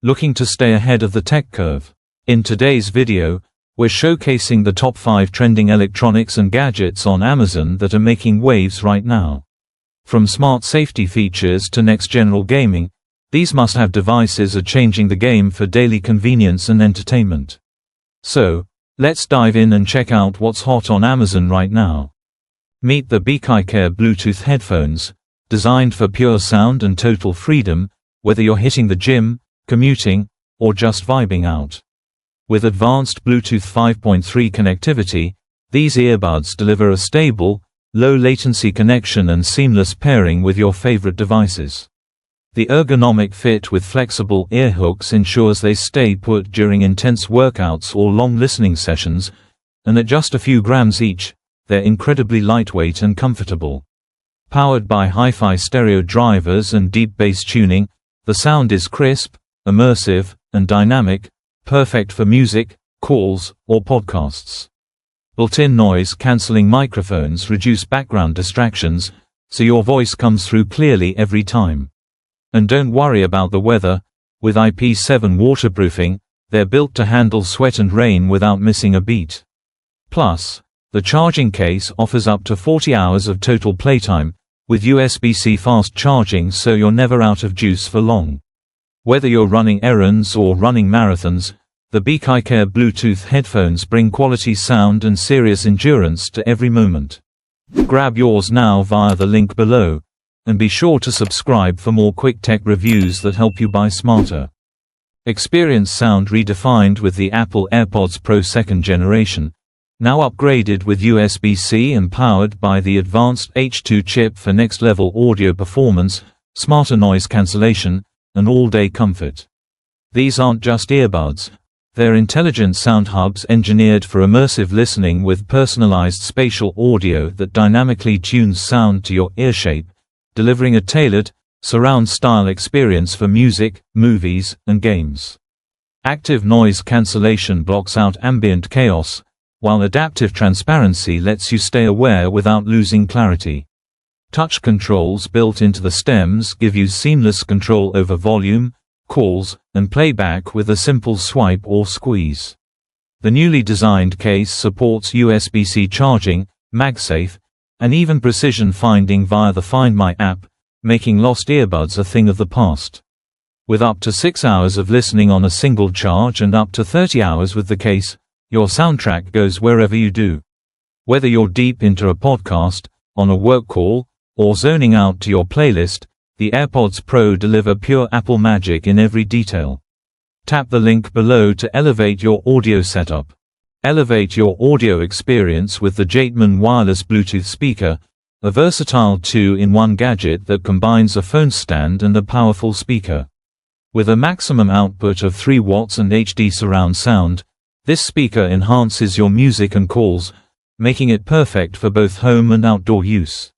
Looking to stay ahead of the tech curve? In today's video, we're showcasing the top 5 trending electronics and gadgets on Amazon that are making waves right now. From smart safety features to next-general gaming, these must-have devices are changing the game for daily convenience and entertainment. So, let's dive in and check out what's hot on Amazon right now. Meet the Beyare Bluetooth headphones, designed for pure sound and total freedom, whether you're hitting the gym, commuting, or just vibing out. With advanced Bluetooth 5.3 connectivity, these earbuds deliver a stable, low-latency connection and seamless pairing with your favorite devices. The ergonomic fit with flexible ear hooks ensures they stay put during intense workouts or long listening sessions, and at just a few grams each, they're incredibly lightweight and comfortable. Powered by hi-fi stereo drivers and deep bass tuning, the sound is crisp, immersive, and dynamic, perfect for music, calls, or podcasts. Built-in noise-canceling microphones reduce background distractions, so your voice comes through clearly every time. And don't worry about the weather, with IP7 waterproofing, they're built to handle sweat and rain without missing a beat. Plus, the charging case offers up to 40 hours of total playtime, with USB-C fast charging so you're never out of juice for long. Whether you're running errands or running marathons, the Beyare Bluetooth headphones bring quality sound and serious endurance to every moment. Grab yours now via the link below, and be sure to subscribe for more quick tech reviews that help you buy smarter. Experience sound redefined with the Apple AirPods Pro 2nd generation, now upgraded with USB-C and powered by the advanced H2 chip for next-level audio performance, smarter noise cancellation, and all-day comfort. These aren't just earbuds, they're intelligent sound hubs engineered for immersive listening with personalized spatial audio that dynamically tunes sound to your ear shape, delivering a tailored, surround-style experience for music, movies, and games. Active noise cancellation blocks out ambient chaos, while adaptive transparency lets you stay aware without losing clarity. Touch controls built into the stems give you seamless control over volume, calls, and playback with a simple swipe or squeeze. The newly designed case supports USB-C charging, MagSafe, and even precision finding via the Find My app, making lost earbuds a thing of the past. With up to 6 hours of listening on a single charge and up to 30 hours with the case, your soundtrack goes wherever you do. Whether you're deep into a podcast, on a work call, or zoning out to your playlist, the AirPods Pro deliver pure Apple magic in every detail. Tap the link below to elevate your audio setup. Elevate your audio experience with the Jaitman wireless Bluetooth speaker, a versatile 2-in-1 gadget that combines a phone stand and a powerful speaker. With a maximum output of 3 watts and HD surround sound, this speaker enhances your music and calls, making it perfect for both home and outdoor use.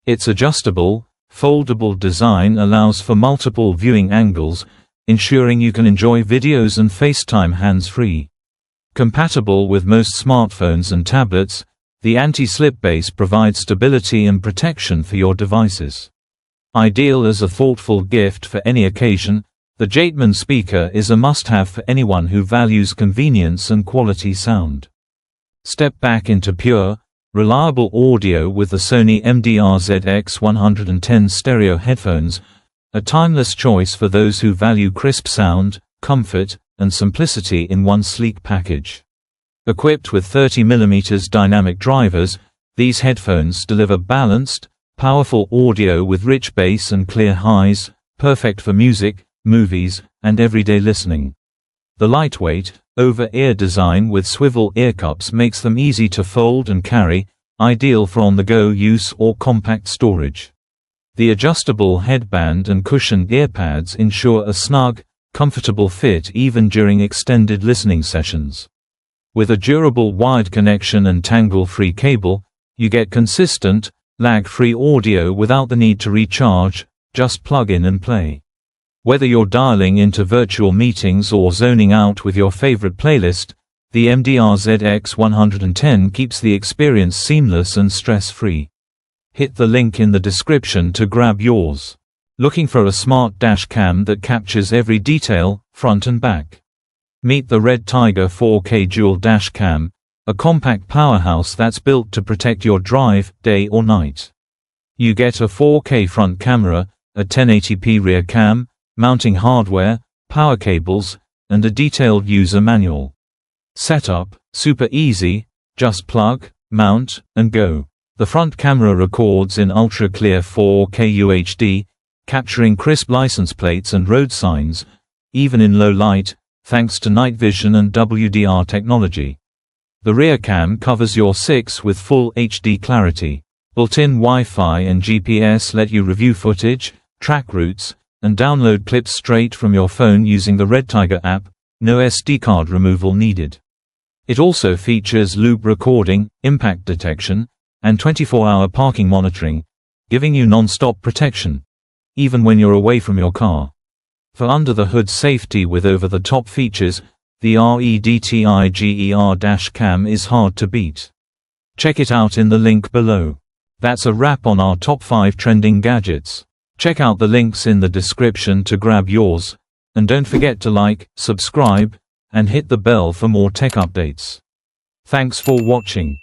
Its adjustable, foldable design allows for multiple viewing angles, ensuring you can enjoy videos and FaceTime hands-free. Compatible with most smartphones and tablets, the anti-slip base provides stability and protection for your devices. Ideal as a thoughtful gift for any occasion, the Jaitman speaker is a must-have for anyone who values convenience and quality sound. Step back into pure, reliable audio with the Sony MDRX110 stereo headphones, a timeless choice for those who value crisp sound, comfort, and simplicity in one sleek package. Equipped with 30mm dynamic drivers, these headphones deliver balanced, powerful audio with rich bass and clear highs, perfect for music, movies, and everyday listening. The lightweight, over-ear design with swivel ear cups makes them easy to fold and carry, ideal for on-the-go use or compact storage. The adjustable headband and cushioned ear pads ensure a snug, comfortable fit even during extended listening sessions. With a durable wired connection and tangle-free cable, you get consistent, lag-free audio without the need to recharge, just plug in and play. Whether you're dialing into virtual meetings or zoning out with your favorite playlist, the MDRX110 keeps the experience seamless and stress-free. Hit the link in the description to grab yours. Looking for a smart dash cam that captures every detail, front and back. Meet the Red Tiger 4K Dual Dash Cam, a compact powerhouse that's built to protect your drive, day or night. You get a 4K front camera, a 1080p rear cam, mounting hardware, power cables, and a detailed user manual. Setup: super easy, just plug, mount, and go. The front camera records in ultra-clear 4K UHD, capturing crisp license plates and road signs, even in low light, thanks to night vision and WDR technology. The rear cam covers your 6 with full HD clarity. Built-in Wi-Fi and GPS let you review footage, track routes, and download clips straight from your phone using the Red Tiger app, no SD card removal needed. It also features loop recording, impact detection, and 24-hour parking monitoring, giving you non-stop protection, even when you're away from your car. For under-the-hood safety with over-the-top features, the Red Tiger Dash Cam is hard to beat. Check it out in the link below. That's a wrap on our top 5 trending gadgets. Check out the links in the description to grab yours, and don't forget to like, subscribe, and hit the bell for more tech updates. Thanks for watching.